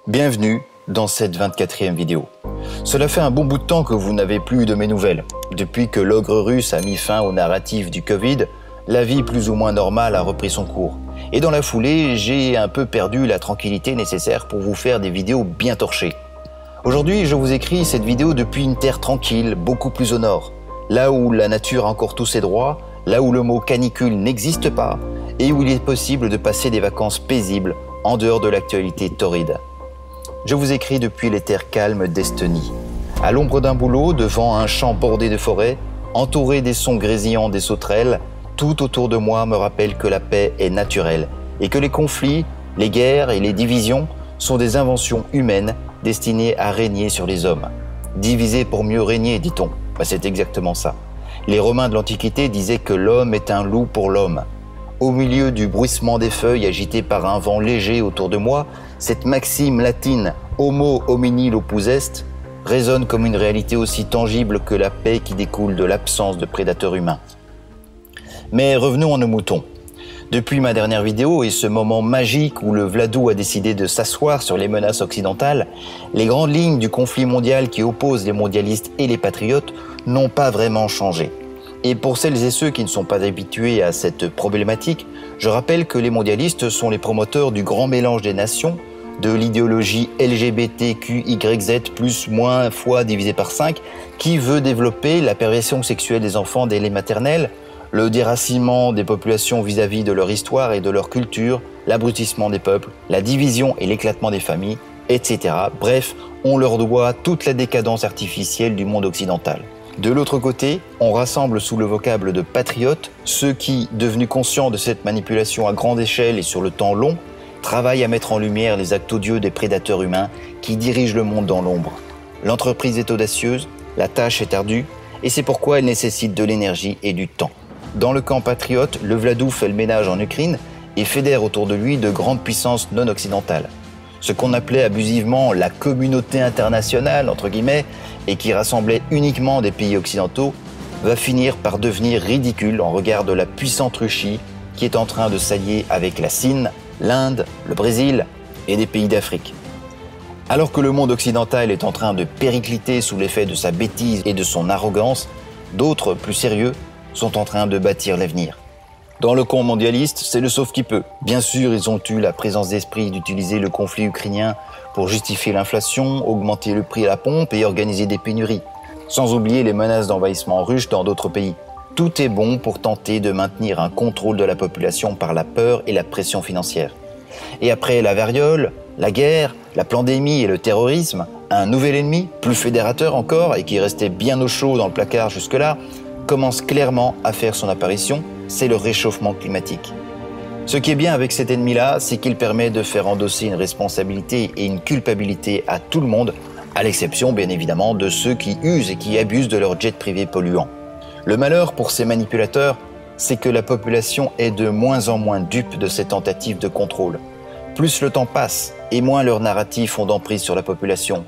Bienvenue dans cette 24e vidéo. Cela fait un bon bout de temps que vous n'avez plus de mes nouvelles. Depuis que l'ogre russe a mis fin au narratif du Covid, la vie plus ou moins normale a repris son cours. Et dans la foulée, j'ai un peu perdu la tranquillité nécessaire pour vous faire des vidéos bien torchées. Aujourd'hui, je vous écris cette vidéo depuis une terre tranquille, beaucoup plus au nord. Là où la nature a encore tous ses droits, là où le mot canicule n'existe pas, et où il est possible de passer des vacances paisibles en dehors de l'actualité torride. Je vous écris depuis les terres calmes d'Estonie. À l'ombre d'un bouleau, devant un champ bordé de forêts, entouré des sons grésillants des sauterelles, tout autour de moi me rappelle que la paix est naturelle et que les conflits, les guerres et les divisions sont des inventions humaines destinées à régner sur les hommes. Diviser pour mieux régner, dit-on. C'est exactement ça. Les Romains de l'Antiquité disaient que l'homme est un loup pour l'homme. Au milieu du bruissement des feuilles agitées par un vent léger autour de moi, cette maxime latine « Homo homini lupus est » résonne comme une réalité aussi tangible que la paix qui découle de l'absence de prédateurs humains. Mais revenons à nos moutons. Depuis ma dernière vidéo et ce moment magique où le Vladou a décidé de s'asseoir sur les menaces occidentales, les grandes lignes du conflit mondial qui oppose les mondialistes et les patriotes n'ont pas vraiment changé. Et pour celles et ceux qui ne sont pas habitués à cette problématique, je rappelle que les mondialistes sont les promoteurs du grand mélange des nations, de l'idéologie LGBTQYZ plus moins fois divisé par 5, qui veut développer la perversion sexuelle des enfants dès les maternelles, le déracinement des populations vis-à-vis de leur histoire et de leur culture, l'abrutissement des peuples, la division et l'éclatement des familles, etc. Bref, on leur doit toute la décadence artificielle du monde occidental. De l'autre côté, on rassemble sous le vocable de patriotes ceux qui, devenus conscients de cette manipulation à grande échelle et sur le temps long, travaillent à mettre en lumière les actes odieux des prédateurs humains qui dirigent le monde dans l'ombre. L'entreprise est audacieuse, la tâche est ardue, et c'est pourquoi elle nécessite de l'énergie et du temps. Dans le camp patriote, le Vladou fait le ménage en Ukraine et fédère autour de lui de grandes puissances non occidentales. Ce qu'on appelait abusivement la communauté internationale, entre guillemets, et qui rassemblait uniquement des pays occidentaux, va finir par devenir ridicule en regard de la puissante Russie qui est en train de s'allier avec la Chine, l'Inde, le Brésil et des pays d'Afrique. Alors que le monde occidental est en train de péricliter sous l'effet de sa bêtise et de son arrogance, d'autres, plus sérieux, sont en train de bâtir l'avenir. Dans le camp mondialiste, c'est le sauve qui peut. Bien sûr, ils ont eu la présence d'esprit d'utiliser le conflit ukrainien pour justifier l'inflation, augmenter le prix à la pompe et organiser des pénuries. Sans oublier les menaces d'envahissement russe dans d'autres pays. Tout est bon pour tenter de maintenir un contrôle de la population par la peur et la pression financière. Et après la variole, la guerre, la pandémie et le terrorisme, un nouvel ennemi, plus fédérateur encore et qui restait bien au chaud dans le placard jusque-là, commence clairement à faire son apparition, c'est le réchauffement climatique. Ce qui est bien avec cet ennemi-là, c'est qu'il permet de faire endosser une responsabilité et une culpabilité à tout le monde, à l'exception bien évidemment de ceux qui usent et qui abusent de leurs jets privés polluants. Le malheur pour ces manipulateurs, c'est que la population est de moins en moins dupe de ces tentatives de contrôle. Plus le temps passe, et moins leurs narratifs ont d'emprise sur la population.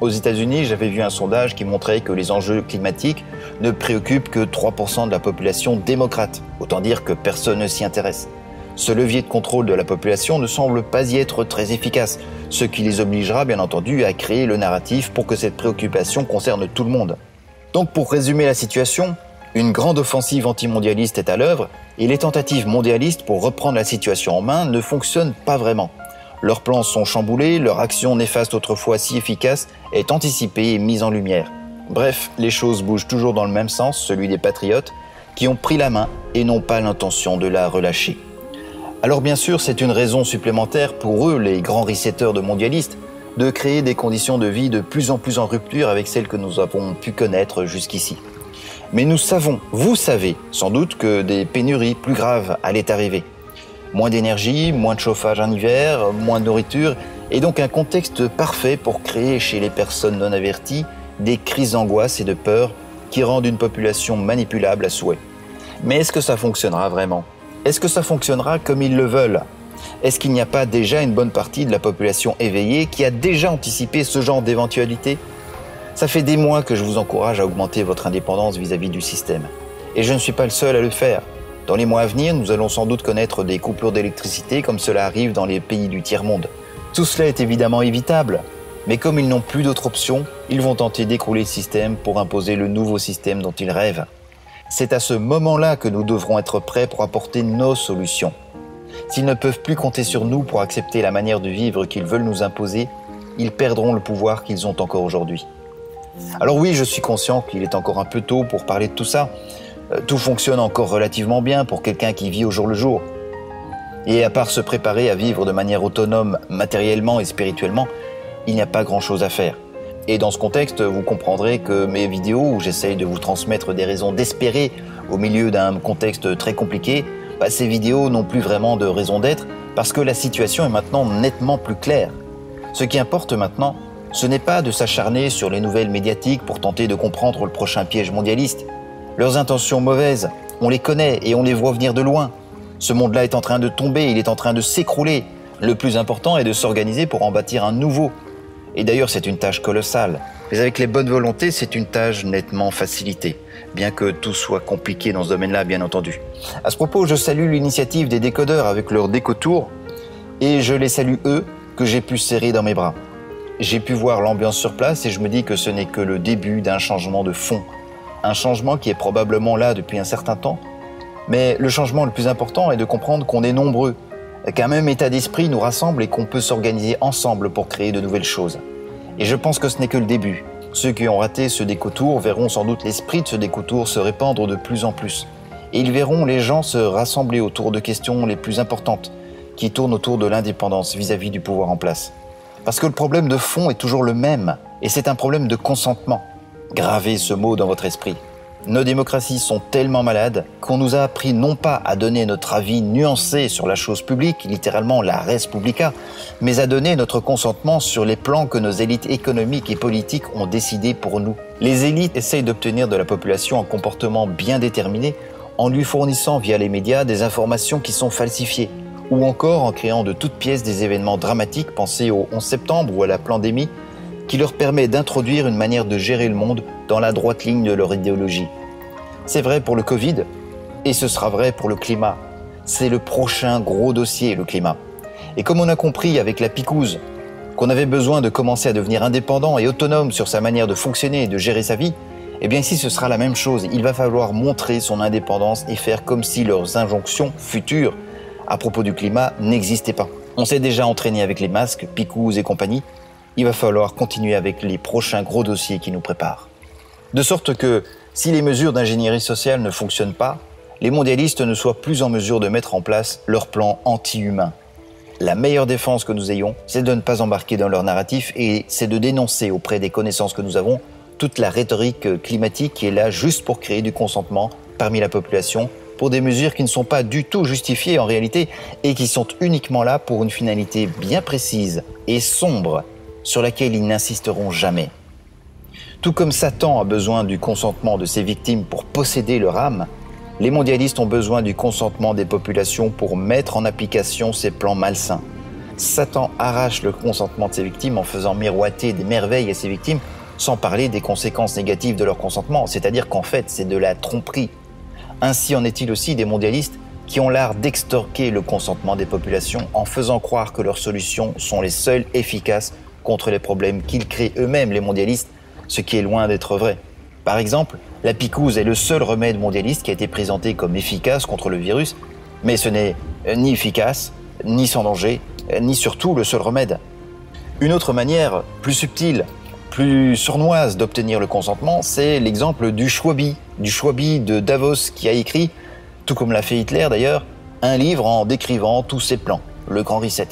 Aux États-Unis, j'avais vu un sondage qui montrait que les enjeux climatiques ne préoccupent que 3% de la population démocrate. Autant dire que personne ne s'y intéresse. Ce levier de contrôle de la population ne semble pas y être très efficace, ce qui les obligera bien entendu à créer le narratif pour que cette préoccupation concerne tout le monde. Donc pour résumer la situation, une grande offensive antimondialiste est à l'œuvre et les tentatives mondialistes pour reprendre la situation en main ne fonctionnent pas vraiment. Leurs plans sont chamboulés, leur action néfaste autrefois si efficace est anticipée et mise en lumière. Bref, les choses bougent toujours dans le même sens, celui des patriotes, qui ont pris la main et n'ont pas l'intention de la relâcher. Alors bien sûr, c'est une raison supplémentaire pour eux, les grands resetteurs de mondialistes, de créer des conditions de vie de plus en plus en rupture avec celles que nous avons pu connaître jusqu'ici. Mais nous savons, vous savez sans doute que des pénuries plus graves allaient arriver. Moins d'énergie, moins de chauffage en hiver, moins de nourriture, et donc un contexte parfait pour créer chez les personnes non averties des crises d'angoisse et de peur qui rendent une population manipulable à souhait. Mais est-ce que ça fonctionnera vraiment ? Est-ce que ça fonctionnera comme ils le veulent ? Est-ce qu'il n'y a pas déjà une bonne partie de la population éveillée qui a déjà anticipé ce genre d'éventualité ? Ça fait des mois que je vous encourage à augmenter votre indépendance vis-à-vis du système. Et je ne suis pas le seul à le faire. Dans les mois à venir, nous allons sans doute connaître des coupures d'électricité comme cela arrive dans les pays du tiers-monde. Tout cela est évidemment évitable, mais comme ils n'ont plus d'autre option, ils vont tenter d'écrouler le système pour imposer le nouveau système dont ils rêvent. C'est à ce moment-là que nous devrons être prêts pour apporter nos solutions. S'ils ne peuvent plus compter sur nous pour accepter la manière de vivre qu'ils veulent nous imposer, ils perdront le pouvoir qu'ils ont encore aujourd'hui. Alors oui, je suis conscient qu'il est encore un peu tôt pour parler de tout ça. Tout fonctionne encore relativement bien pour quelqu'un qui vit au jour le jour. Et à part se préparer à vivre de manière autonome matériellement et spirituellement, il n'y a pas grand-chose à faire. Et dans ce contexte, vous comprendrez que mes vidéos où j'essaye de vous transmettre des raisons d'espérer au milieu d'un contexte très compliqué, ces vidéos n'ont plus vraiment de raison d'être parce que la situation est maintenant nettement plus claire. Ce qui importe maintenant, ce n'est pas de s'acharner sur les nouvelles médiatiques pour tenter de comprendre le prochain piège mondialiste. Leurs intentions mauvaises, on les connaît et on les voit venir de loin. Ce monde-là est en train de tomber, il est en train de s'écrouler. Le plus important est de s'organiser pour en bâtir un nouveau. Et d'ailleurs, c'est une tâche colossale. Mais avec les bonnes volontés, c'est une tâche nettement facilitée. Bien que tout soit compliqué dans ce domaine-là, bien entendu. À ce propos, je salue l'initiative des décodeurs avec leur décotour. Et je les salue eux, que j'ai pu serrer dans mes bras. J'ai pu voir l'ambiance sur place et je me dis que ce n'est que le début d'un changement de fond. Un changement qui est probablement là depuis un certain temps. Mais le changement le plus important est de comprendre qu'on est nombreux, qu'un même état d'esprit nous rassemble et qu'on peut s'organiser ensemble pour créer de nouvelles choses. Et je pense que ce n'est que le début. Ceux qui ont raté ce décotour verront sans doute l'esprit de ce décotour se répandre de plus en plus. Et ils verront les gens se rassembler autour de questions les plus importantes, qui tournent autour de l'indépendance vis-à-vis du pouvoir en place. Parce que le problème de fond est toujours le même, et c'est un problème de consentement. Gravez ce mot dans votre esprit. Nos démocraties sont tellement malades qu'on nous a appris non pas à donner notre avis nuancé sur la chose publique, littéralement la res publica, mais à donner notre consentement sur les plans que nos élites économiques et politiques ont décidés pour nous. Les élites essayent d'obtenir de la population un comportement bien déterminé en lui fournissant via les médias des informations qui sont falsifiées, ou encore en créant de toutes pièces des événements dramatiques, pensés au 11 septembre ou à la pandémie, qui leur permet d'introduire une manière de gérer le monde dans la droite ligne de leur idéologie. C'est vrai pour le Covid, et ce sera vrai pour le climat. C'est le prochain gros dossier, le climat. Et comme on a compris avec la picouse qu'on avait besoin de commencer à devenir indépendant et autonome sur sa manière de fonctionner et de gérer sa vie, eh bien ici ce sera la même chose. Il va falloir montrer son indépendance et faire comme si leurs injonctions futures à propos du climat n'existaient pas. On s'est déjà entraîné avec les masques, picouse et compagnie. Il va falloir continuer avec les prochains gros dossiers qui nous préparent. De sorte que, si les mesures d'ingénierie sociale ne fonctionnent pas, les mondialistes ne soient plus en mesure de mettre en place leur plan anti-humain. La meilleure défense que nous ayons, c'est de ne pas embarquer dans leur narratif et c'est de dénoncer auprès des connaissances que nous avons toute la rhétorique climatique qui est là juste pour créer du consentement parmi la population pour des mesures qui ne sont pas du tout justifiées en réalité et qui sont uniquement là pour une finalité bien précise et sombre sur laquelle ils n'insisteront jamais. Tout comme Satan a besoin du consentement de ses victimes pour posséder leur âme, les mondialistes ont besoin du consentement des populations pour mettre en application ces plans malsains. Satan arrache le consentement de ses victimes en faisant miroiter des merveilles à ses victimes, sans parler des conséquences négatives de leur consentement, c'est-à-dire qu'en fait c'est de la tromperie. Ainsi en est-il aussi des mondialistes qui ont l'art d'extorquer le consentement des populations en faisant croire que leurs solutions sont les seules efficaces contre les problèmes qu'ils créent eux-mêmes, les mondialistes, ce qui est loin d'être vrai. Par exemple, la picouse est le seul remède mondialiste qui a été présenté comme efficace contre le virus, mais ce n'est ni efficace, ni sans danger, ni surtout le seul remède. Une autre manière, plus subtile, plus sournoise d'obtenir le consentement, c'est l'exemple du Schwabi de Davos qui a écrit, tout comme l'a fait Hitler d'ailleurs, un livre en décrivant tous ses plans, le Grand Reset.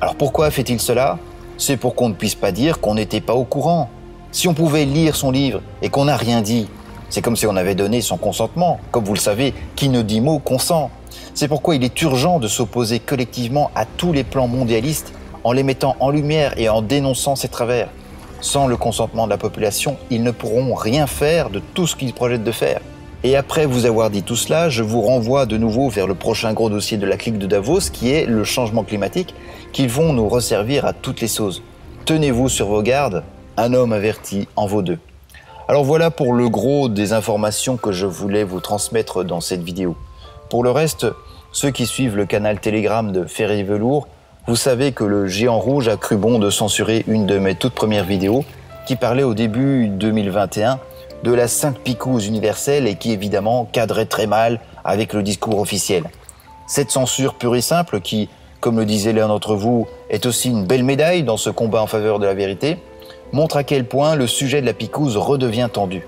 Alors pourquoi fait-il cela ? C'est pour qu'on ne puisse pas dire qu'on n'était pas au courant. Si on pouvait lire son livre et qu'on n'a rien dit, c'est comme si on avait donné son consentement. Comme vous le savez, qui ne dit mot consent. C'est pourquoi il est urgent de s'opposer collectivement à tous les plans mondialistes en les mettant en lumière et en dénonçant ses travers. Sans le consentement de la population, ils ne pourront rien faire de tout ce qu'ils projettent de faire. Et après vous avoir dit tout cela, je vous renvoie de nouveau vers le prochain gros dossier de la clique de Davos, qui est le changement climatique, qui vont nous resservir à toutes les sauces. Tenez-vous sur vos gardes, un homme averti en vaut deux. Alors voilà pour le gros des informations que je voulais vous transmettre dans cette vidéo. Pour le reste, ceux qui suivent le canal Telegram de Ferry Velours Vous savez que le Géant Rouge a cru bon de censurer une de mes toutes premières vidéos qui parlait au début 2021 de la Sainte Picouse universelle et qui évidemment cadrait très mal avec le discours officiel. Cette censure pure et simple qui, comme le disait l'un d'entre vous, est aussi une belle médaille dans ce combat en faveur de la vérité, montre à quel point le sujet de la picouse redevient tendu.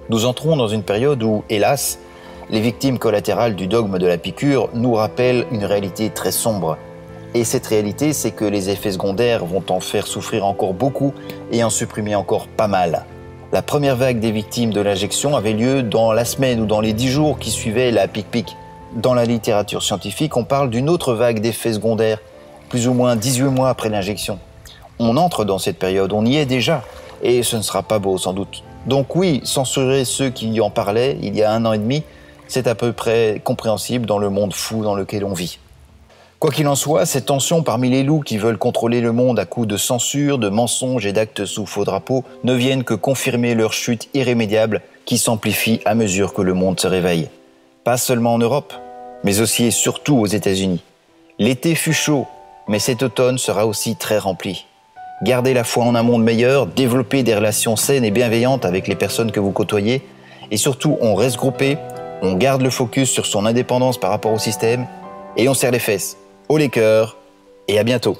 Nous entrons dans une période où, hélas, les victimes collatérales du dogme de la piqûre nous rappellent une réalité très sombre. Et cette réalité, c'est que les effets secondaires vont en faire souffrir encore beaucoup et en supprimer encore pas mal. La première vague des victimes de l'injection avait lieu dans la semaine ou dans les 10 jours qui suivaient la pic-pic. Dans la littérature scientifique, on parle d'une autre vague d'effets secondaires, plus ou moins 18 mois après l'injection. On entre dans cette période, on y est déjà, et ce ne sera pas beau sans doute. Donc oui, censurer ceux qui en parlaient il y a 1 an et demi, c'est à peu près compréhensible dans le monde fou dans lequel on vit. Quoi qu'il en soit, ces tensions parmi les loups qui veulent contrôler le monde à coups de censure, de mensonges et d'actes sous faux drapeau ne viennent que confirmer leur chute irrémédiable qui s'amplifie à mesure que le monde se réveille. Pas seulement en Europe, mais aussi et surtout aux États-Unis. L'été fut chaud, mais cet automne sera aussi très rempli. Gardez la foi en un monde meilleur, développez des relations saines et bienveillantes avec les personnes que vous côtoyez, et surtout on reste groupé, on garde le focus sur son indépendance par rapport au système, et on serre les fesses. Haut les cœurs, et à bientôt.